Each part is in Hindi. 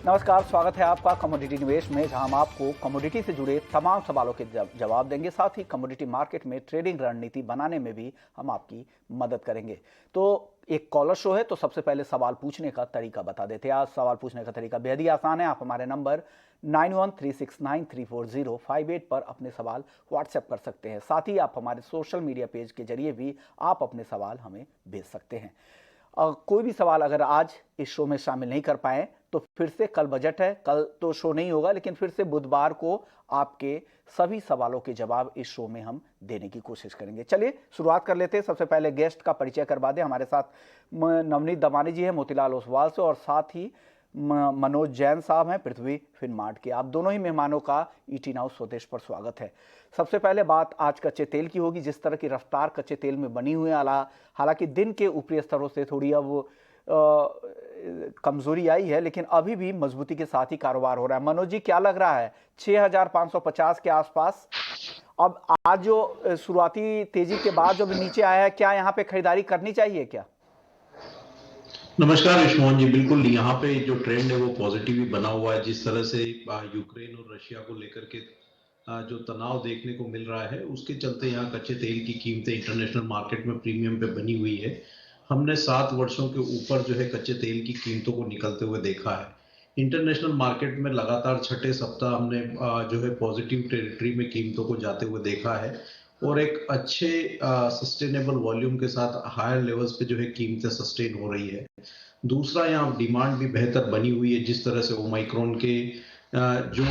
नमस्कार, स्वागत है आपका कमोडिटी निवेश में, जहां हम आपको कमोडिटी से जुड़े तमाम सवालों के जवाब देंगे। साथ ही कमोडिटी मार्केट में ट्रेडिंग रणनीति बनाने में भी हम आपकी मदद करेंगे। तो एक कॉलर शो है, तो सबसे पहले सवाल पूछने का तरीका बता देते हैं। आज सवाल पूछने का तरीका बेहद ही आसान है। आप हमारे नंबर 9136934058 पर अपने सवाल व्हाट्सएप कर सकते हैं। साथ ही आप हमारे सोशल मीडिया पेज के जरिए भी आप अपने सवाल हमें भेज सकते हैं। कोई भी सवाल अगर आज इस शो में शामिल नहीं कर पाए तो फिर से कल बजट है, कल तो शो नहीं होगा, लेकिन फिर से बुधवार को आपके सभी सवालों के जवाब इस शो में हम देने की कोशिश करेंगे। चलिए शुरुआत कर लेते हैं। सबसे पहले गेस्ट का परिचय करवा दें। हमारे साथ नवनीत दमानी जी हैं मोतीलाल ओसवाल से, और साथ ही मनोज जैन साहब हैं पृथ्वी फिनमार्ट के। आप दोनों ही मेहमानों का ईटी नाउ स्वदेश पर स्वागत है। सबसे पहले बात आज कच्चे तेल की होगी। जिस तरह की रफ्तार कच्चे तेल में बनी हुई है, हालांकि दिन के ऊपरी स्तरों से थोड़ी अब कमजोरी आई है, लेकिन अभी भी मजबूती के साथ ही कारोबार हो रहा है। मनोज जी, क्या लग रहा है 6550 के आसपास? अब आज जो शुरुआती तेजी के बाद जो नीचे आया है, क्या यहाँ पे खरीदारी करनी चाहिए क्या? नमस्कार यशमोहन जी, बिल्कुल यहाँ पे जो ट्रेंड है वो पॉजिटिव ही बना हुआ है। जिस तरह से यूक्रेन और रशिया को लेकर के जो तनाव देखने को मिल रहा है, उसके चलते यहाँ कच्चे तेल की कीमतें इंटरनेशनल मार्केट में प्रीमियम पे बनी हुई है। हमने 7 वर्षों के ऊपर जो है कच्चे तेल की कीमतों को निकलते हुए देखा है। इंटरनेशनल मार्केट में लगातार छठे सप्ताह हमने जो है पॉजिटिव टेरिटरी में कीमतों को जाते हुए देखा है, और एक अच्छे सस्टेनेबल वॉल्यूम के साथ हायर लेवल्स पे जो है कीमतें सस्टेन हो रही है। दूसरा, यहाँ डिमांड भी बेहतर बनी हुई है। जिस तरह से ओमाइक्रॉन के जो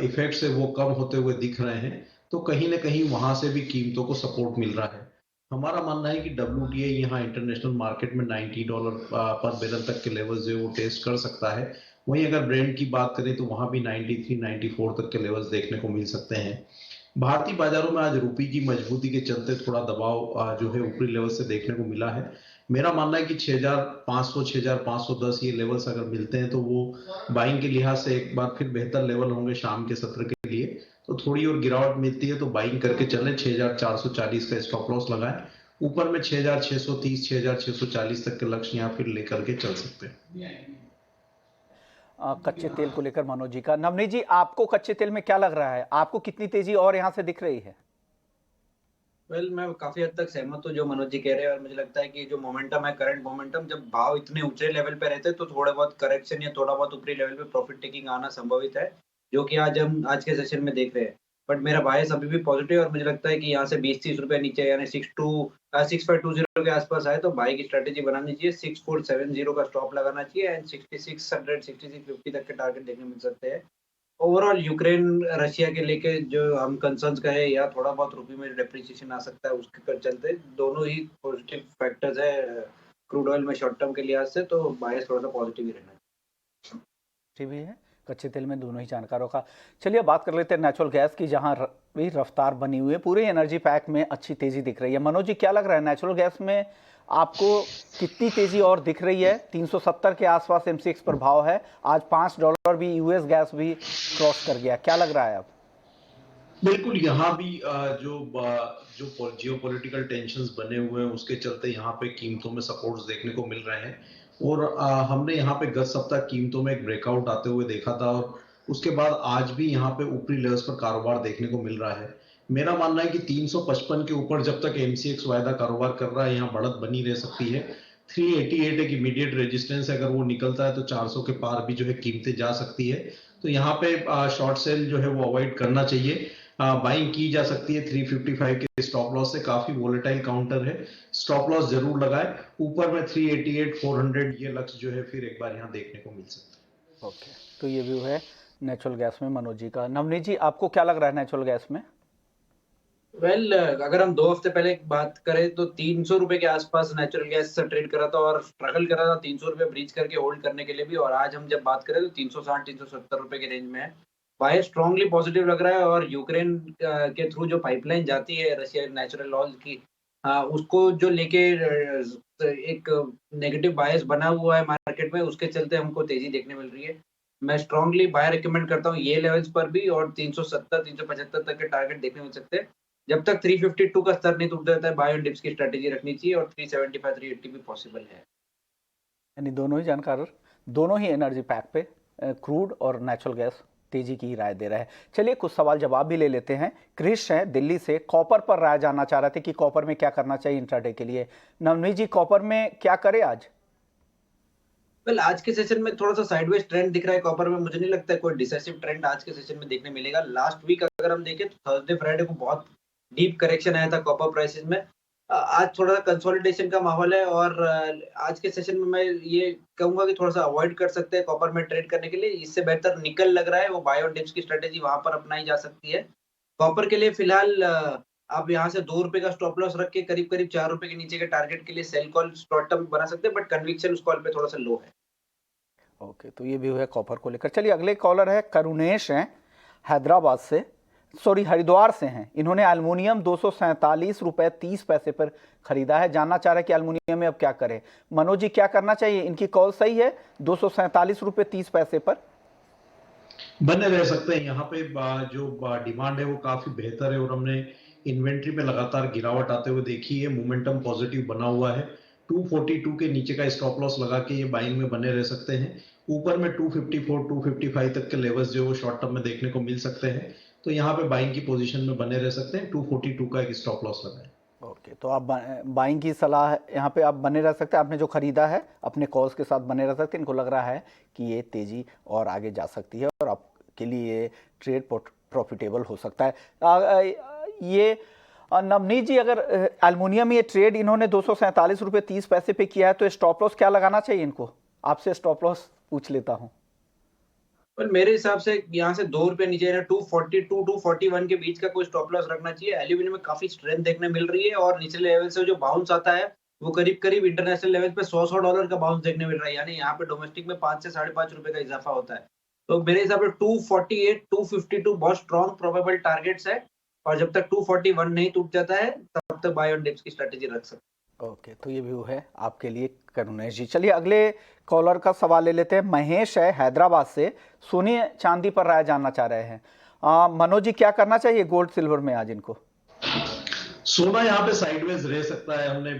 इफेक्ट्स है वो कम होते हुए दिख रहे हैं, तो कहीं ना कहीं वहां से भी कीमतों को सपोर्ट मिल रहा है। हमारा मानना है कि WTI यहाँ इंटरनेशनल मार्केट में $90 पर बैरल तक के लेवल जो है वो टेस्ट कर सकता है। वहीं अगर ब्रेंड की बात करें तो वहां भी 93-94 तक के लेवल्स देखने को मिल सकते हैं। भारतीय बाजारों में आज रुपये की मजबूती के चलते थोड़ा दबाव जो है ऊपरी लेवल से देखने को मिला है। मेरा मानना है कि 6500 6510 ये लेवल्स अगर मिलते हैं तो वो बाइंग के लिहाज से एक बार फिर बेहतर लेवल होंगे शाम के सत्र के लिए। तो थोड़ी और गिरावट मिलती है तो बाइंग करके चलें। 6440 का स्टॉप लॉस लगाएं। ऊपर में 6630 6640 तक के लक्ष्य यहाँ फिर लेकर के चल सकते हैं। कच्चे तेल को लेकर मनोज जी का। नवनीत जी, आपको कच्चे तेल में क्या लग रहा है? आपको कितनी तेजी और यहां से दिख रही है? मैं काफी हद तक सहमत हूँ जो मनोज जी कह रहे हैं, और मुझे लगता है कि जो मोमेंटम है, करंट मोमेंटम, जब भाव इतने ऊंचे लेवल पे रहते हैं तो थोड़ा बहुत करेक्शन या थोड़ा बहुत ऊपरी लेवल पे प्रॉफिट टेकिंग आना संभवित है, जो कि आज के सेशन में देख रहे हैं। बट मेरा बायस अभी भी पॉजिटिव है, और मुझे लगता है कि यहाँ से 20-30 रुपए नीचे यानी 6520 के आसपास आए तो बाई की स्ट्रेटेजी बनानी चाहिए। 6470 का स्टॉप लगाना चाहिए एंड 6600 6650 तक के टारगेट देखने मिल सकते हैं। ओवरऑल यूक्रेन रशिया के लेके जो हम कंसर्न्स कहे या थोड़ा बहुत रुपये में डेप्रिसिएशन आ सकता है, उसके चलते दोनों ही पॉजिटिव फैक्टर्स है क्रूड ऑयल में शॉर्ट टर्म के लिहाज से, तो बायस थोड़ा सा पॉजिटिव ही रहना ठीक भी है कच्चे तेल में, दोनों ही जानकारों का। चलिए बात कर लेते हैं नेचुरल गैस की, जहां भी रफ्तार बनी हुई है। पूरे एनर्जी पैक में अच्छी तेजी दिख रही है। मनोज जी, क्या लग रहा है नेचुरल गैस में आपको कितनी तेजी और दिख रही है? 370 के आसपास MCX पर भाव है। आज $5 भी यूएस गैस भी क्रॉस कर गया। क्या लग रहा है अब? बिल्कुल, यहाँ भी जो जियोपॉलिटिकल टेंशंस बने हुए हैं उसके चलते यहाँ पे कीमतों में सपोर्ट्स देखने को मिल रहे हैं, और हमने यहाँ पे गत सप्ताह कीमतों में एक ब्रेकआउट आते हुए देखा था, और उसके बाद आज भी यहाँ पे ऊपरी लेवल्स पर कारोबार देखने को मिल रहा है। मेरा मानना है कि 355 के ऊपर जब तक MCX वायदा कारोबार कर रहा है, यहाँ बढ़त बनी रह सकती है। 388 एक इमीडिएट रेजिस्टेंस है, अगर वो निकलता है तो 400 के पार भी जो है कीमतें जा सकती है। तो यहाँ पे शॉर्ट सेल जो है वो अवॉइड करना चाहिए। बाइंग की जा सकती है 355 के स्टॉप लॉस से। काफी वोलेटाइल काउंटर है, स्टॉप लॉस जरूर लगाए। ऊपर में 388 400 ये लक्ष्य जो है फिर एक बार यहाँ देखने को मिल सकता है। ओके, तो ये व्यू है नेचुरल गैस में मनोज जी का। नवनीत जी, आपको क्या लग रहा है नेचुरल गैस में? अगर हम 2 हफ्ते पहले बात करें तो 300 रुपए के आसपास नेचुरल गैस से ट्रेड करा था और स्ट्रगल करा था 300 रुपए ब्रीच करके होल्ड करने के लिए भी, और आज हम जब बात करें तो 360-370 रुपए के रेंज में है। बाय स्ट्रांगली पॉजिटिव लग रहा है, और यूक्रेन के थ्रू जो पाइपलाइन जाती है रशिया नेचुरल ऑयल की, उसको जो लेके एक नेगेटिव बायस बना हुआ है मार्केट में, उसके चलते हमको तेजी देखने मिल रही है। मैं स्ट्रांगली बाय रिकमेंड करता हूँ ये लेवल्स पर भी, और 370 375 तक के टारगेट देखने मिल सकते हैं। जब तक 352 का स्तर नहीं टूट जाता है, बाय ऑन डिप्स की स्ट्रेटेजी रखनी चाहिए, और 375 380 भी पॉसिबल है। यानी दोनों ही जानकार, दोनों ही एनर्जी पैक पे क्रूड और नेचुरल गैस तेजी की राय दे रहे हैं। चलिए कुछ सवाल जवाब भी ले लेते हैं। क्रिश हैं दिल्ली से, कॉपर पर राय जानना चाह रहे थे कि कॉपर में क्या करना चाहिए इंट्राडे के लिए। नवनीत जी, कॉपर में क्या करें आज? वेल आज के सेशन में थोड़ा सा साइडवेज ट्रेंड दिख रहा है कॉपर में। मुझे नहीं लगता है कोई डिसाइसिव ट्रेंड आज के सेशन में देखने मिलेगा। लास्ट वीक अगर हम देखें तो थर्सडे फ्राइडे को बहुत डीप करेक्शन आया था कॉपर प्राइसेस में। आज थोड़ा सा कंसोलिडेशन का माहौल है और आज के सेशन में मैं ये कहूंगा कि थोड़ा सा अवॉइड कर सकते हैं कॉपर में ट्रेड करने के लिए। इससे बेहतर निकल लग रहा है, वो बाय ऑन डिप्स की स्ट्रेटेजी वहां पर अपनाई जा सकती है। कॉपर के लिए फिलहाल आप यहाँ से ₹2 का स्टॉप लॉस रख के करीब करीब ₹4 के नीचे के टारगेट के लिए सेल कॉल शॉर्ट टर्म बना सकते हैं, बट कन्विक्शन उस कॉल पे थोड़ा सा लो है। ओके, तो ये भी है कॉपर को लेकर। चलिए अगले कॉलर है करुणेश हैं हैदराबाद से, सॉरी हरिद्वार से हैं। इन्होंने एल्युमिनियम ₹247.30 पर खरीदा है, जानना चाह रहे हैं कि एल्युमिनियम में अब क्या करें। मनोज जी, क्या करना चाहिए? इनकी कॉल सही है ₹247.30 पर? बने रह सकते हैं। यहाँ पे जो डिमांड है वो काफी बेहतर है और हमने इन्वेंट्री में लगातार गिरावट आते हुए देखी है। मोमेंटम पॉजिटिव बना हुआ है। 242 के नीचे का स्टॉप लॉस लगा के ये बाइंग में बने रह सकते हैं। ऊपर में 254 255 तक के लेवल्स जो वो शॉर्ट टर्म में देखने को मिल सकते हैं, तो यहाँ पे बाइंग की पोजीशन में बने रह सकते हैं। 242 का एक स्टॉप लॉस लगाएं। ओके, तो आप बाइंग की सलाह यहाँ पे आप बने रह सकते हैं। आपने जो खरीदा है अपने कॉल्स के साथ बने रह सकते हैं। इनको लग रहा है कि ये तेजी और आगे जा सकती है और आपके लिए ये ट्रेड प्रॉफिटेबल हो सकता है। ये नवनीत जी, अगर एल्युमिनियम ये ट्रेड इन्होंने ₹247.30 पे किया है तो स्टॉप लॉस क्या लगाना चाहिए इनको? आपसे स्टॉप लॉस पूछ लेता हूँ। पर मेरे हिसाब से यहाँ से ₹2 नीचे 242 241 के बीच का कोई स्टॉप लॉस रखना चाहिए। एल्यूमिनियम में काफी स्ट्रेंथ देखने मिल रही है और निचले लेवल से जो बाउंस आता है वो करीब करीब इंटरनेशनल लेवल पे $100 का बाउंस देखने मिल रहा है। यानी यहाँ पे डोमेस्टिक में 5 से ₹5.5 का इजाफा होता है। तो मेरे हिसाब से 248 252 बहुत स्ट्रॉन्ग प्रोबेबल टारगेट्स है और जब तक 241 नहीं टूट जाता है तब तक बाय ऑन डिप्स की स्ट्रेटेजी रख सकते हैं। ओके, तो ये व्यू है आपके लिए करुणेश जी। चलिए अगले कॉलर का सवाल ले लेते हैं। महेश है हैदराबाद से, सोने चांदी पर राय जानना चाह रहे हैं। मनोज जी, क्या करना चाहिए गोल्ड सिल्वर में आज इनको? सोना यहाँ पे साइडवेज रह सकता है। हमने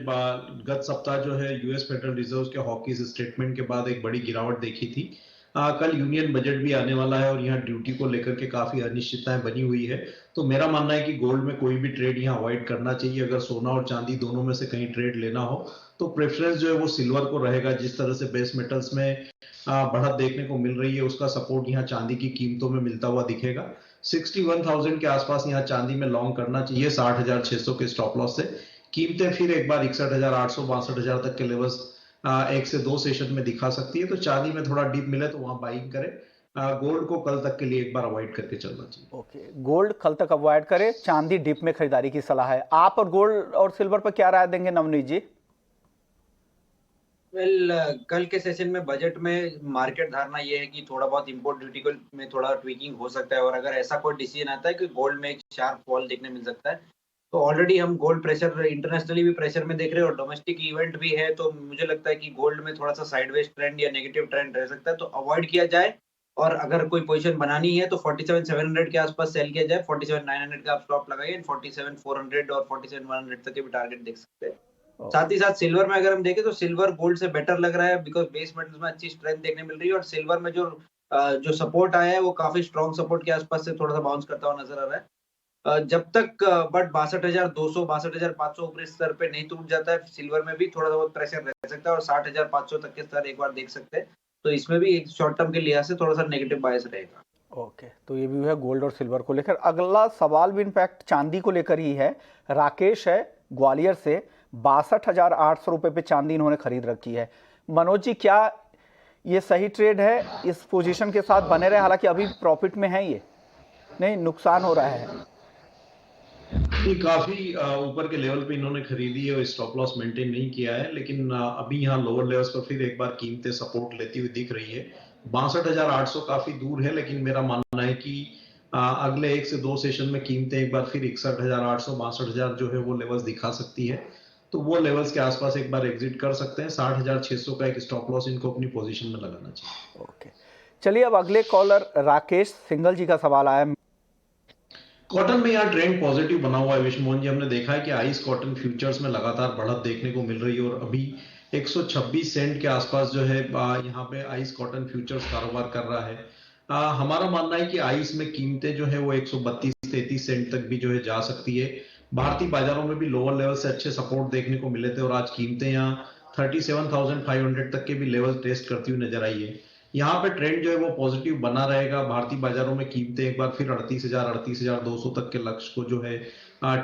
गत सप्ताह जो है यूएस फेडरल रिजर्व के हॉकीज स्टेटमेंट के बाद एक बड़ी गिरावट देखी थी। कल यूनियन बजट भी आने वाला है और यहाँ ड्यूटी को लेकर के काफी अनिश्चितताएं बनी हुई है। तो मेरा मानना है कि गोल्ड में कोई भी ट्रेड यहाँ अवॉइड करना चाहिए। अगर सोना और चांदी दोनों में से कहीं ट्रेड लेना हो तो प्रेफरेंस जो है वो सिल्वर को रहेगा। जिस तरह से बेस मेटल्स में बढ़त देखने को मिल रही है उसका सपोर्ट यहाँ चांदी की कीमतों में मिलता हुआ दिखेगा। 61,000 के आसपास यहाँ चांदी में लॉन्ग करना चाहिए 60,600 के स्टॉप लॉस से। कीमतें फिर एक बार 61,800 62,000 तक के लेवल्स 1 से 2 सेशन में दिखा सकती है। तो चांदी में थोड़ा डीप मिले तो वहां बाइंग करें। गोल्ड को कल तक के लिए एक बार अवॉइड करके चलना चाहिए। ओके, गोल्ड कल तक अवॉइड करें, चांदी डिप में खरीदारी की सलाह है। आप और गोल्ड और सिल्वर पर क्या राय देंगे नवनीत जी? कल के सेशन में बजट में मार्केट धारणा ये है कि थोड़ा बहुत इंपोर्ट ड्यूटी में थोड़ा ट्वीकिंग हो सकता है और अगर ऐसा कोई डिसीजन आता है कि गोल्ड में एक शार्प फॉल देखने मिल सकता है तो ऑलरेडी हम गोल्ड प्रेशर इंटरनेशनली भी प्रेशर में देख रहे हैं और डोमेस्टिक इवेंट भी है। तो मुझे लगता है कि गोल्ड में थोड़ा सा साइडवेज ट्रेंड या नेगेटिव ट्रेंड रह सकता है, तो अवॉइड किया जाए। और अगर कोई पोजीशन बनानी है तो 47,700 के आसपास सेल किया जाए। 47,900 का आप स्टॉप लगाइए। 47,400 और 47,100 तक के भी टारगेट देख सकते हैं। साथ ही साथ सिल्वर में अगर हम देखें तो सिल्वर गोल्ड से बेटर लग रहा है बिकॉज बेस मेटल्स में अच्छी स्ट्रेंथ देखने मिल रही है और सिल्वर में जो सपोर्ट आया है वो काफी स्ट्रॉन्ग सपोर्ट के आसपास से थोड़ा सा बाउंस करता हुआ नजर आ रहा है। जब तक बट 62,200 62,500 ऊपरी स्तर पे नहीं टूट जाता है सिल्वर में भी थोड़ा बहुत प्रेशर रह सकता है और 60,500 तक के स्तर एक बार देख सकते हैं। तो इसमें भी एक शॉर्ट टर्म के लिहाज से थोड़ा सा नेगेटिव बायस रहेगा। ओके, तो ये भी है गोल्ड और सिल्वर को लेकर। अगला सवाल भी इनफैक्ट चांदी को लेकर ही है। राकेश है ग्वालियर से, 62,800 रुपये पे चांदी इन्होंने खरीद रखी है। मनोज जी, क्या ये सही ट्रेड है? इस पोजीशन के साथ बने रहे, हालांकि अभी प्रॉफिट में है, ये नहीं नुकसान हो रहा है? ये काफी ऊपर के लेवल पे इन्होंने खरीदी है और स्टॉप लॉस मेंटेन नहीं किया है, लेकिन अभी यहाँ लोअर लेवल्स पर फिर एक बार कीमतें सपोर्ट लेती हुई दिख रही है। 62,800 काफी दूर है, लेकिन मेरा मानना है कि अगले 1 से 2 सेशन में कीमतें एक बार फिर 61,800 62,000 जो है वो लेवल्स दिखा सकती है। तो वो लेवल्स के आसपास एक बार एग्जिट कर सकते हैं। 60,600 का एक स्टॉप लॉस इनको अपनी पोजीशन में लगाना चाहिए। ओके, चलिए अब अगले कॉलर राकेश सिंगल जी का सवाल आया। कॉटन में यहाँ ट्रेंड पॉजिटिव बना हुआ है विष्णु मोहन जी। हमने देखा है कि आइस कॉटन फ्यूचर्स में लगातार बढ़त देखने को मिल रही है और अभी 126 सेंट के आसपास जो है यहाँ पे आइस कॉटन फ्यूचर्स कारोबार कर रहा है। हमारा मानना है कि आइस में कीमतें जो है वो 132-33 सेंट तक भी जो है जा सकती है। भारतीय बाजारों में भी लोअर लेवल से अच्छे सपोर्ट देखने को मिले थे और आज कीमतें यहाँ 37,500 तक के भी लेवल टेस्ट करती हुई नजर आई है। यहाँ पे ट्रेंड जो है वो पॉजिटिव बना रहेगा। भारतीय बाजारों में कीमतें एक बार फिर 38,200 तक के लक्ष्य को जो है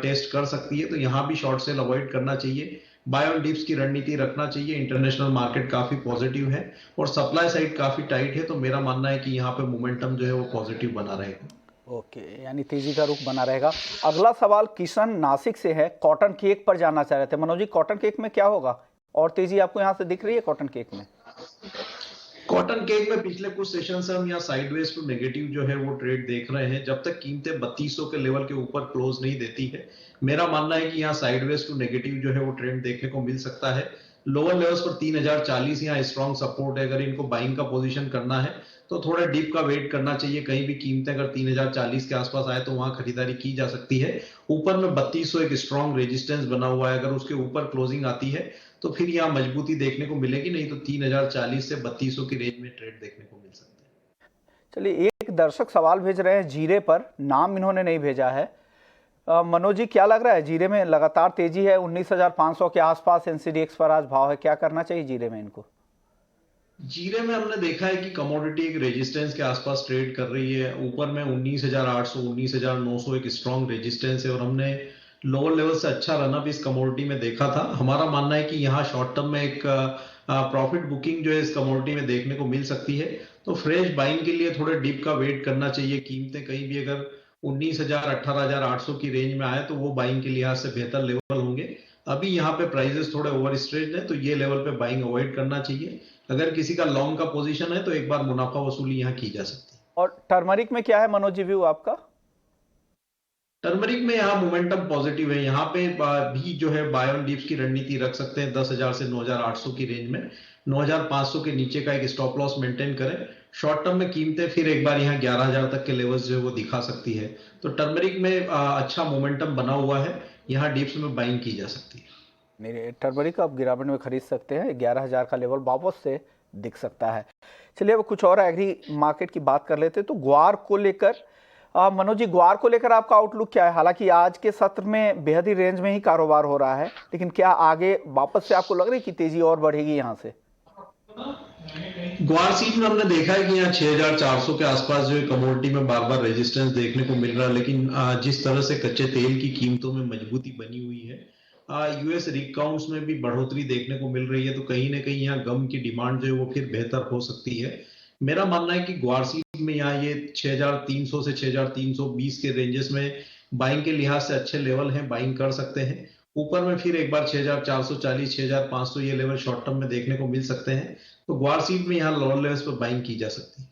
टेस्ट कर सकती है, तो यहाँ भी शॉर्ट सेल अवॉइड करना चाहिए। बाय ऑन डिप्स की रणनीति रखना चाहिए। इंटरनेशनल मार्केट काफी पॉजिटिव है और सप्लाई साइड काफी टाइट है, तो मेरा मानना है कि यहाँ पे मोमेंटम जो है वो पॉजिटिव बना रहेगा। ओके, यानी तेजी का रुख बना रहेगा। अगला सवाल किशन नासिक से है, कॉटन केक पर जानना चाह रहे थे। मनोज जी, कॉटन केक में क्या होगा और तेजी आपको यहाँ से दिख रही है कॉटन केक में? कॉटन केक में पिछले कुछ सेशन से हम यहाँ साइडवेज टू नेगेटिव जो है वो ट्रेड देख रहे हैं। जब तक कीमतें 3200 के लेवल के ऊपर क्लोज नहीं देती है, मेरा मानना है कि यहाँ साइडवेज टू नेगेटिव जो है वो ट्रेंड देखने को मिल सकता है। लोअर लेवल्स पर 3040 यहाँ स्ट्रॉन्ग सपोर्ट है। अगर इनको बाइंग का पोजीशन करना है तो थोड़ा डीप का वेट करना चाहिए। कहीं भी कीमतें अगर 3040 के आसपास आए तो वहां खरीदारी की जा सकती है। ऊपर में 3200 एक स्ट्रॉन्ग रेजिस्टेंस बना हुआ है, अगर उसके ऊपर क्लोजिंग आती है तो फिर यहाँ मजबूती देखने को मिलेगी, नहीं तो 3040 से 3200 की रेंज में ट्रेड देखने को मिल सकता है। चलिए, एक दर्शक सवाल भेज रहे हैं जीरे पर, नाम इन्होंने नहीं भेजा है। मनोज जी, क्या लग रहा है जीरे में लगातार तेजी है, 19,500 के आसपास एनसीडीएक्स पर आज भाव है, क्या करना चाहिए जीरे में इनको? जीरे में हमने देखा है कि कमोडिटी एक रेजिस्टेंस के आसपास ट्रेड कर रही है। ऊपर में 19,800 19,900 एक स्ट्रॉन्ग रेजिस्टेंस है और हमने लोअर लेवल से अच्छा रनअप इस कमोडिटी में देखा था। हमारा मानना है कि यहाँ शॉर्ट टर्म में एक प्रॉफिट बुकिंग जो है इस कमोडिटी में देखने को मिल सकती है, तो फ्रेश बाइंग के लिए थोड़े डीप का वेट करना चाहिए। कीमतें कहीं भी अगर 19,000 18,800 की रेंज में आए तो वो बाइंग के लिहाज से बेहतर लेवल होंगे। अभी यहाँ पे प्राइजेस थोड़े ओवर स्ट्रेच्ड है, तो ये लेवल पे बाइंग अवॉइड करना चाहिए। अगर किसी का लॉन्ग का पोजीशन है तो एक बार मुनाफा वसूली यहाँ की जा सकती है। और टर्मरिक में क्या है मनोज जी व्यू आपका? टर्मरिक में यहाँ मोमेंटम पॉजिटिव है। यहाँ पे भी जो है बाय ऑन डिप्स की रणनीति रख सकते हैं 10,000 से 9,800 की रेंज में। 9,500 के नीचे का एक स्टॉप लॉस मेंटेन करें। शॉर्ट टर्म में कीमतें फिर एक बार यहाँ 11,000 तक के लेवल्स जो है वो दिखा सकती है, तो टर्मरिक में अच्छा मोमेंटम बना हुआ है, यहाँ डिप्स में बाइंग की जा सकती है। मेरे टर्मरिक आप गिरावट में खरीद सकते हैं, 11,000 का लेवल वापस से दिख सकता है। चलिए, अब कुछ और एग्री मार्केट की बात कर लेते हैं। तो ग्वार को लेकर मनोज जी, ग्वार को लेकर आपका आउटलुक क्या है? हालांकि आज के सत्र में बेहद ही रेंज में ही कारोबार हो रहा है, लेकिन क्या आगे वापस से आपको लग रही है कि तेजी और बढ़ेगी यहाँ से? ग्वार सीट में हमने देखा है कि यहाँ 6,400 के आसपास जो है कमोडिटी में बार बार रेजिस्टेंस देखने को मिल रहा है, लेकिन जिस तरह से कच्चे तेल की कीमतों में मजबूती बनी हुई है, यूएस रिग काउंट्स में भी बढ़ोतरी देखने को मिल रही है, तो कहीं ना कहीं यहाँ गम की डिमांड जो है वो फिर बेहतर हो सकती है। मेरा मानना है कि ग्वार सीट में यहाँ ये 6,300 से 6,320 के रेंजेस में बाइंग के लिहाज से अच्छे लेवल हैं, बाइंग कर सकते हैं। ऊपर में फिर एक बार 6,440 6,500 ये लेवल शॉर्ट टर्म में देखने को मिल सकते हैं, तो ग्वार सीट में यहाँ लोअर लेवल्स पर बाइंग की जा सकती है।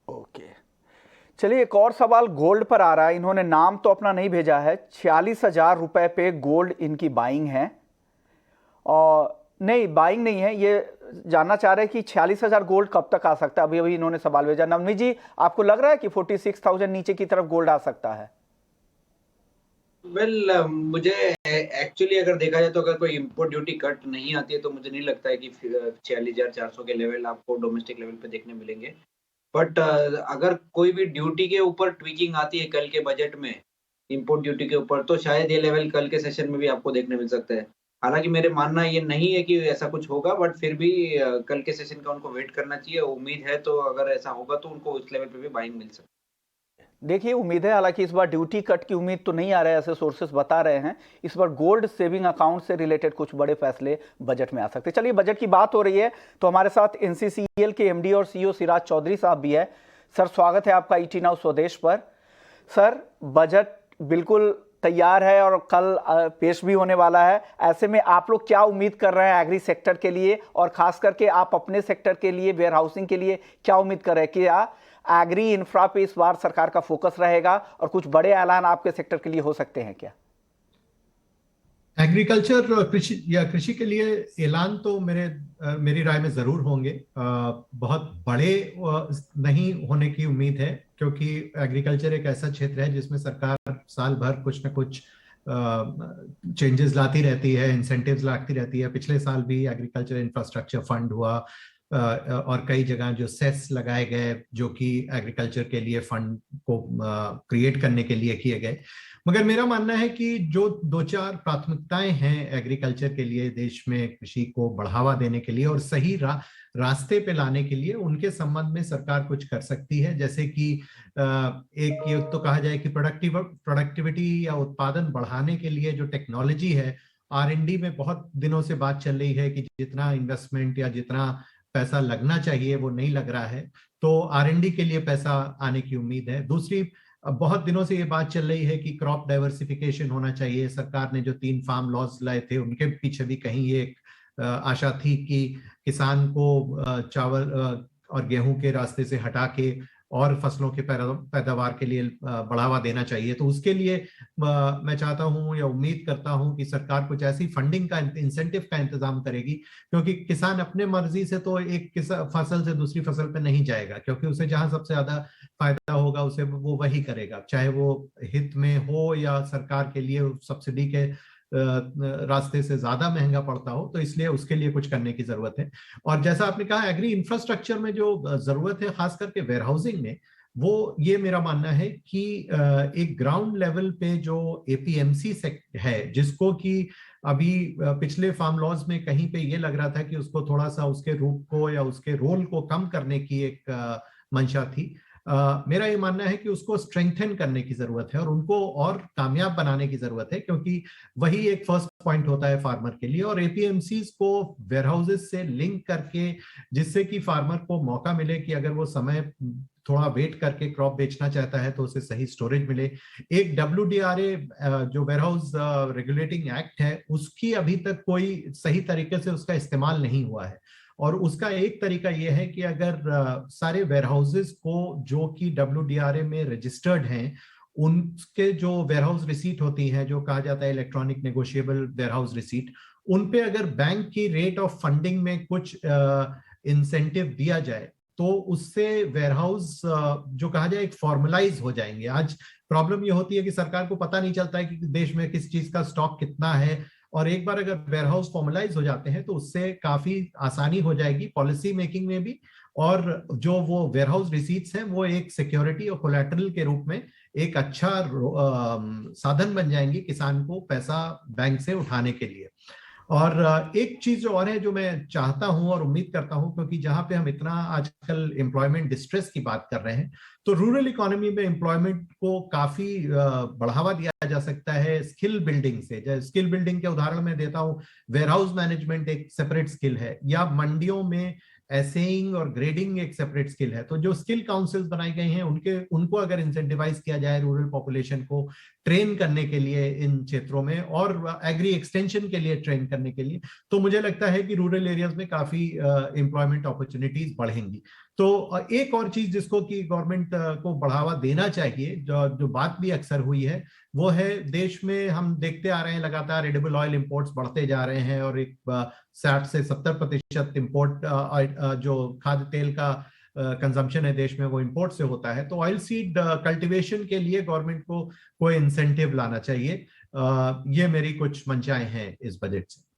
ओके, चलिए, एक और सवाल गोल्ड पर आ रहा है। इन्होंने नाम तो अपना नहीं भेजा है। 46,000 रुपए पे गोल्ड इनकी बाइंग है, और नहीं, बाइंग नहीं है, ये जानना चाह रहे हैं कि 46,000 गोल्ड कब तक आ सकता है। अभी अभी इन्होंने सवाल भेजा। नवनीत जी, आपको लग रहा है कि 46,000 नीचे की तरफ गोल्ड आ सकता है? मुझे एक्चुअली अगर देखा जाए तो अगर कोई इंपोर्ट ड्यूटी कट नहीं आती है तो मुझे नहीं लगता है कि 46,400 के लेवल आपको डोमेस्टिक लेवल पे देखने मिलेंगे। बट अगर कोई भी ड्यूटी के ऊपर ट्वीकिंग आती है कल के बजट में इंपोर्ट ड्यूटी के ऊपर, तो शायद ये लेवल कल के सेशन में भी आपको देखने मिल सकता है। हालांकि मेरे मानना ये नहीं है कि ऐसा कुछ होगा, बट फिर भी कल के सेशन का उनको वेट करना चाहिए। उम्मीद है तो अगर ऐसा होगा तो उनको उस लेवल पे भी बाइंग मिल सकती है। देखिए, उम्मीद है, हालांकि इस बार ड्यूटी कट की उम्मीद तो नहीं आ रहा है, ऐसे सोर्सेस बता रहे हैं। इस बार गोल्ड सेविंग अकाउंट से रिलेटेड कुछ बड़े फैसले बजट में आ सकते हैं। चलिए, बजट की बात हो रही है तो हमारे साथ एनसीसीएल के एमडी और सीईओ सिराज चौधरी साहब भी है। सर, स्वागत है आपका ईटी नाउ स्वदेश पर। सर, बजट बिल्कुल तैयार है और कल पेश भी होने वाला है। ऐसे में आप लोग क्या उम्मीद कर रहे हैं एग्री सेक्टर के लिए, और खास करके आप अपने सेक्टर के लिए, वेयर हाउसिंग के लिए क्या उम्मीद कर रहे हैं? क्या एग्री इंफ्रा पे इस बार सरकार का फोकस रहेगा और कुछ बड़े ऐलान आपके सेक्टर के लिए हो सकते हैं क्या? एग्रीकल्चर कृषि के लिए ऐलान तो मेरी राय में जरूर होंगे। बहुत बड़े नहीं होने की उम्मीद है, क्योंकि एग्रीकल्चर एक ऐसा क्षेत्र है जिसमें सरकार साल भर कुछ न कुछ चेंजेस लाती रहती है, इंसेंटिव्स लाती रहती है। पिछले साल भी एग्रीकल्चर इंफ्रास्ट्रक्चर फंड हुआ और कई जगह जो सेस लगाए गए जो कि एग्रीकल्चर के लिए फंड को क्रिएट करने के लिए किए गए। मगर मेरा मानना है कि जो 2-4 प्राथमिकताएं हैं एग्रीकल्चर के लिए, देश में कृषि को बढ़ावा देने के लिए और सही रास्ते पे लाने के लिए, उनके संबंध में सरकार कुछ कर सकती है। जैसे कि एक ये तो कहा जाए कि प्रोडक्टिविटी या उत्पादन बढ़ाने के लिए जो टेक्नोलॉजी है, R&D में बहुत दिनों से बात चल रही है कि जितना इन्वेस्टमेंट या जितना पैसा लगना चाहिए वो नहीं लग रहा है, तो R&D के लिए पैसा आने की उम्मीद है। दूसरी, बहुत दिनों से ये बात चल रही है कि क्रॉप डाइवर्सिफिकेशन होना चाहिए। सरकार ने जो 3 फार्म लॉज लाए थे उनके पीछे भी कहीं ये एक आशा थी कि किसान को चावल और गेहूं के रास्ते से हटा के और फसलों के पैदावार के लिए बढ़ावा देना चाहिए। तो उसके लिए मैं चाहता हूं या उम्मीद करता हूं कि सरकार कुछ ऐसी फंडिंग का, इंसेंटिव का इंतजाम करेगी, क्योंकि किसान अपने मर्जी से तो एक फसल से दूसरी फसल पे नहीं जाएगा, क्योंकि उसे जहां सबसे ज्यादा फायदा होगा उसे वो वही करेगा, चाहे वो हित में हो या सरकार के लिए सब्सिडी के रास्ते से ज्यादा महंगा पड़ता हो। तो इसलिए उसके लिए कुछ करने की जरूरत है। और जैसा आपने कहा, एग्री इंफ्रास्ट्रक्चर में जो जरूरत है, खास करके वेयर हाउसिंग में, वो ये मेरा मानना है कि एक ग्राउंड लेवल पे जो APMC है, जिसको कि अभी पिछले फार्म लॉज में कहीं पे ये लग रहा था कि उसको थोड़ा सा उसके रूप को या उसके रोल को कम करने की एक मंशा थी। मेरा ये मानना है कि उसको स्ट्रेंथन करने की जरूरत है और उनको और कामयाब बनाने की जरूरत है, क्योंकि वही एक फर्स्ट पॉइंट होता है फार्मर के लिए। और APMCs को वेयरहाउसेस से लिंक करके, जिससे कि फार्मर को मौका मिले कि अगर वो समय थोड़ा वेट करके क्रॉप बेचना चाहता है तो उसे सही स्टोरेज मिले। एक WDRA जो वेयरहाउस रेगुलेटिंग एक्ट है, उसकी अभी तक कोई सही तरीके से उसका इस्तेमाल नहीं हुआ है। और उसका एक तरीका यह है कि अगर सारे वेयरहाउसेस को जो कि WDRA में रजिस्टर्ड हैं, उनके जो वेयरहाउस रिसीट होती हैं, जो कहा जाता है इलेक्ट्रॉनिक नेगोशिएबल वेयरहाउस रिसीट, उन पे अगर बैंक की रेट ऑफ फंडिंग में कुछ इंसेंटिव दिया जाए तो उससे वेयरहाउस जो कहा जाए एक फॉर्मलाइज हो जाएंगे। आज प्रॉब्लम ये होती है कि सरकार को पता नहीं चलता है कि देश में किस चीज का स्टॉक कितना है, और एक बार अगर वेयरहाउस फॉर्मलाइज हो जाते हैं तो उससे काफी आसानी हो जाएगी पॉलिसी मेकिंग में भी, और जो वो वेयरहाउस रिसीट्स हैं वो एक सिक्योरिटी और कोलैटरल के रूप में एक अच्छा साधन बन जाएंगी किसान को पैसा बैंक से उठाने के लिए। और एक चीज और है जो मैं चाहता हूं और उम्मीद करता हूं, क्योंकि जहां पे हम इतना आजकल एम्प्लॉयमेंट डिस्ट्रेस की बात कर रहे हैं, तो रूरल इकोनॉमी में एम्प्लॉयमेंट को काफी बढ़ावा दिया जा सकता है स्किल बिल्डिंग से। जैसे स्किल बिल्डिंग के उदाहरण मैं देता हूं, वेयरहाउस मैनेजमेंट एक सेपरेट स्किल है, या मंडियों में एसेइंग और ग्रेडिंग एक सेपरेट स्किल है। तो जो स्किल काउंसिल्स बनाई गई हैं उनको अगर इंसेंटिवाइज किया जाए रूरल पॉपुलेशन को ट्रेन करने के लिए इन क्षेत्रों में, और एग्री एक्सटेंशन के लिए ट्रेन करने के लिए, तो मुझे लगता है कि रूरल एरियाज में काफी एम्प्लॉयमेंट अपॉर्चुनिटीज बढ़ेंगी। तो एक और चीज जिसको कि गवर्नमेंट को बढ़ावा देना चाहिए, जो बात भी अक्सर हुई है, वो है देश में हम देखते आ रहे हैं लगातार एडिबल ऑयल इंपोर्ट्स बढ़ते जा रहे हैं, और एक 60 से 70% इंपोर्ट जो खाद्य तेल का कंजम्पशन है देश में वो इंपोर्ट से होता है। तो ऑयल सीड कल्टीवेशन के लिए गवर्नमेंट को कोई इंसेंटिव लाना चाहिए। ये मेरी कुछ मंशाएं हैं इस बजट से।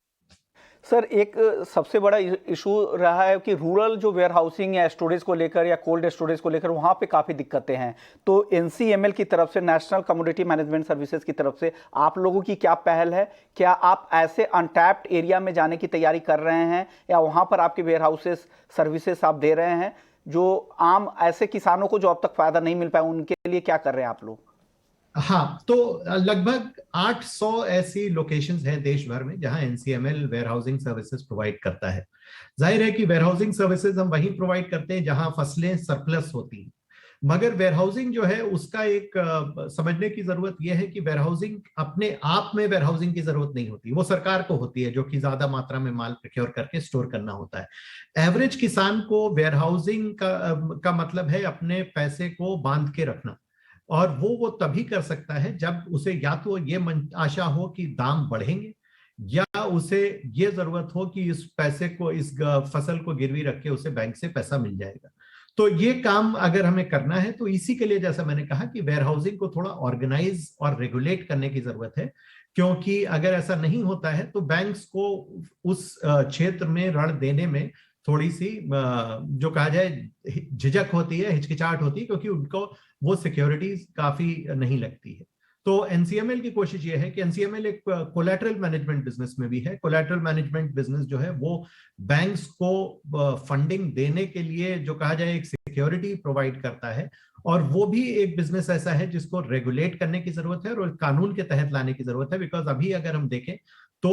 सर, एक सबसे बड़ा इशू रहा है कि रूरल जो वेयर हाउसिंग या स्टोरेज को लेकर या कोल्ड स्टोरेज को लेकर वहाँ पे काफ़ी दिक्कतें हैं। तो NCML की तरफ से, नेशनल कमोडिटी मैनेजमेंट सर्विसेज की तरफ से आप लोगों की क्या पहल है? क्या आप ऐसे अनटैप्ड एरिया में जाने की तैयारी कर रहे हैं, या वहाँ पर आपके वेयर हाउसेस सर्विसेज आप दे रहे हैं जो आम ऐसे किसानों को जो अब तक फायदा नहीं मिल पाया, उनके लिए क्या कर रहे हैं आप लोग? हाँ, तो लगभग 800 ऐसी लोकेशंस हैं देश भर में जहां NCML वेयरहाउसिंग सर्विसेज प्रोवाइड करता है। जाहिर है कि वेयरहाउसिंग सर्विसेज हम वहीं प्रोवाइड करते हैं जहां फसलें सरप्लस होती हैं, मगर वेयरहाउसिंग जो है उसका एक समझने की जरूरत यह है कि वेयरहाउसिंग अपने आप में वेयरहाउसिंग की जरूरत नहीं होती, वो सरकार को होती है जो कि ज्यादा मात्रा में माल प्रोक्योर करके स्टोर करना होता है। एवरेज किसान को वेयरहाउसिंग का मतलब है अपने पैसे को बांध के रखना, और वो तभी कर सकता है जब उसे या तो ये आशा हो कि दाम बढ़ेंगे, या उसे ये जरूरत हो कि इस पैसे को, इस फसल को गिरवी रख के उसे बैंक से पैसा मिल जाएगा। तो ये काम अगर हमें करना है तो इसी के लिए जैसा मैंने कहा कि वेयर हाउसिंग को थोड़ा ऑर्गेनाइज और रेगुलेट करने की जरूरत है, क्योंकि अगर ऐसा नहीं होता है तो बैंक्स को उस क्षेत्र में ऋण देने में थोड़ी सी जो कहा जाए झिझक होती है, हिचकिचाहट होती है, क्योंकि उनको वो सिक्योरिटीज काफी नहीं लगती है। तो एनसीएमएल की कोशिश ये है कि एनसीएमएल एक कोलैटरल मैनेजमेंट बिजनेस में भी है। कोलैटरल मैनेजमेंट बिजनेस जो है वो बैंक्स को फंडिंग देने के लिए जो कहा जाए एक सिक्योरिटी प्रोवाइड करता है, और वो भी एक बिजनेस ऐसा है जिसको रेगुलेट करने की जरूरत है और कानून के तहत लाने की जरूरत है। बिकॉज अभी अगर हम देखें तो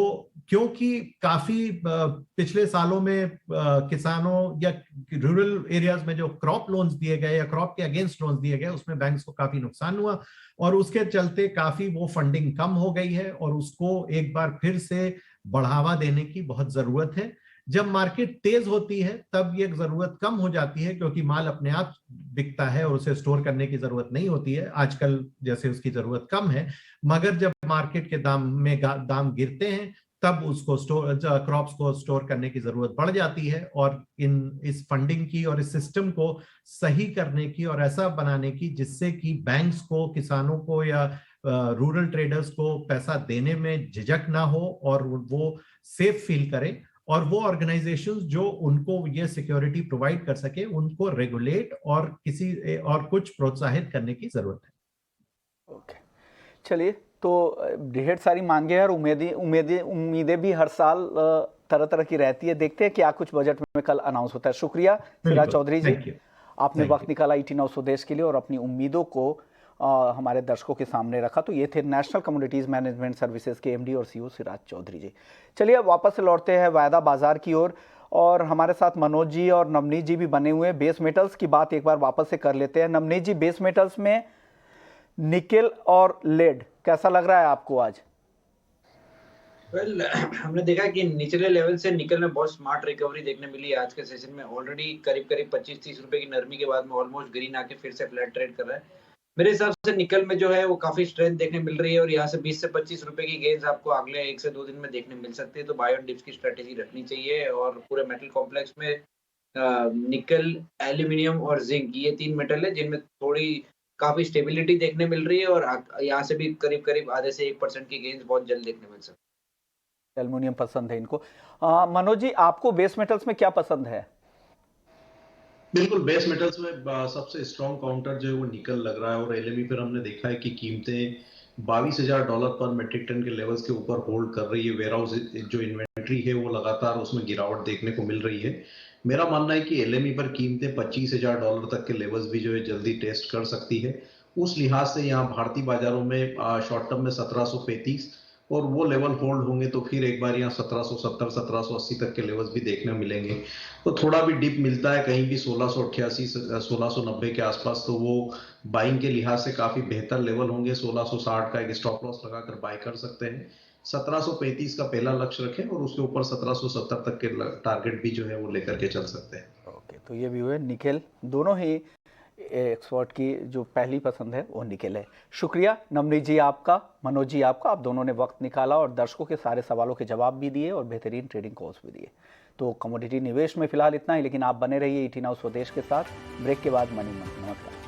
क्योंकि काफी पिछले सालों में किसानों या रूरल एरियाज में जो क्रॉप लोन्स दिए गए या क्रॉप के अगेंस्ट लोन्स दिए गए उसमें बैंक्स को काफी नुकसान हुआ, और उसके चलते काफी वो फंडिंग कम हो गई है और उसको एक बार फिर से बढ़ावा देने की बहुत जरूरत है। जब मार्केट तेज होती है तब ये जरूरत कम हो जाती है, क्योंकि माल अपने आप बिकता है और उसे स्टोर करने की जरूरत नहीं होती है। आजकल जैसे उसकी जरूरत कम है, मगर जब मार्केट के दाम गिरते हैं तब उसको क्रॉप्स को स्टोर करने की जरूरत बढ़ जाती है, और इस फंडिंग की और इस सिस्टम को सही करने की और ऐसा बनाने की जिससे कि बैंक्स को, किसानों को या रूरल ट्रेडर्स को पैसा देने में झिझक ना हो और वो सेफ फील करें, और वो ऑर्गेनाइजेशंस जो उनको ये सिक्योरिटी प्रोवाइड कर सके उनको रेगुलेट और कुछ प्रोत्साहित करने की जरूरत है। ओके, चलिए, तो ढेर सारी मांगे और उम्मीदें भी हर साल तरह तरह की रहती है। देखते हैं क्या कुछ बजट में कल अनाउंस होता है। शुक्रिया सिराज चौधरी जी, आपने वक्त निकाला ET Now स्वदेश के लिए और अपनी उम्मीदों को हमारे दर्शकों के सामने रखा। तो ये थे नेशनल कमोडिटीज मैनेजमेंट सर्विसेज के MD और CEO सिराज चौधरी जी। चलिए अब वापस से लौटते हैं वायदा बाजार की ओर, और हमारे साथ मनोज जी और नवनीत जी भी बने हुए हैं। बेस मेटल्स की बात एक बार वापस से कर लेते हैं। नवनीत जी, बेस मेटल्स में निकेल और लेड कैसा लग रहा है आपको आज? वेल हमने देखा कि निचले लेवल से निकल में बहुत स्मार्ट रिकवरी देखने मिली आज के सेशन में। ऑलरेडी करीब 25-30 रुपए की नरमी के बाद में ऑलमोस्ट ग्रीन आके फिर से फ्लैट ट्रेड कर रहा है। मेरे हिसाब से निकल में जो है वो काफी स्ट्रेंथ देखने मिल रही है, और यहाँ से 20 से 25 रुपए की गेंस आपको अगले 1 से 2 दिन में देखने मिल सकती है। तो बाय ऑन डिप्स की स्ट्रेटेजी रखनी चाहिए, और पूरे मेटल कॉम्प्लेक्स में निकल, एल्यूमिनियम और जिंक, ये 3 मेटल है जिनमें थोड़ी काफी स्टेबिलिटी देखने मिल रही है, और यहाँ से भी करीब आधे से 1% की गेंस बहुत जल्द देखने मिल सकती है। एल्युमिनियम पसंद है इनको। मनोज जी, आपको बेस मेटल्स में क्या पसंद है? बिल्कुल, बेस मेटल्स में सबसे स्ट्रॉन्ग काउंटर जो है वो निकल लग रहा है, और LME पर हमने देखा है कि कीमतें $22,000 पर मेट्रिक टन के लेवल्स के ऊपर होल्ड कर रही है। वेयरहाउस जो इन्वेंट्री है वो लगातार उसमें गिरावट देखने को मिल रही है। मेरा मानना है कि LME पर कीमतें $25,000 तक के लेवल्स भी जो है जल्दी टेस्ट कर सकती है। उस लिहाज से यहाँ भारतीय बाजारों में शॉर्ट टर्म में 1735 और वो लेवल होल्ड होंगे तो फिर एक बार यहाँ 1770 1780 तक के लेवल्स भी देखने मिलेंगे। तो थोड़ा भी डिप मिलता है कहीं भी 1688 1690 के आसपास, तो वो बाइंग के लिहाज से काफी बेहतर लेवल होंगे। 1660 का एक स्टॉप लॉस लगाकर बाय कर सकते हैं। 1735 का पहला लक्ष्य रखें और उसके ऊपर 1770 तक के टारगेट भी जो है वो लेकर के चल सकते हैं। ओके, तो ये भी हुए निकेल, दोनों ही एक्सपर्ट की जो पहली पसंद है वो निकेल है। शुक्रिया नवनीत जी आपका, मनोज जी आपका, आप दोनों ने वक्त निकाला और दर्शकों के सारे सवालों के जवाब भी दिए और बेहतरीन ट्रेडिंग कॉल्स भी दिए। तो कमोडिटी निवेश में फिलहाल इतना ही, लेकिन आप बने रहिए ET Now स्वदेश के साथ। ब्रेक के बाद मनी मंत्र। नमस्कार।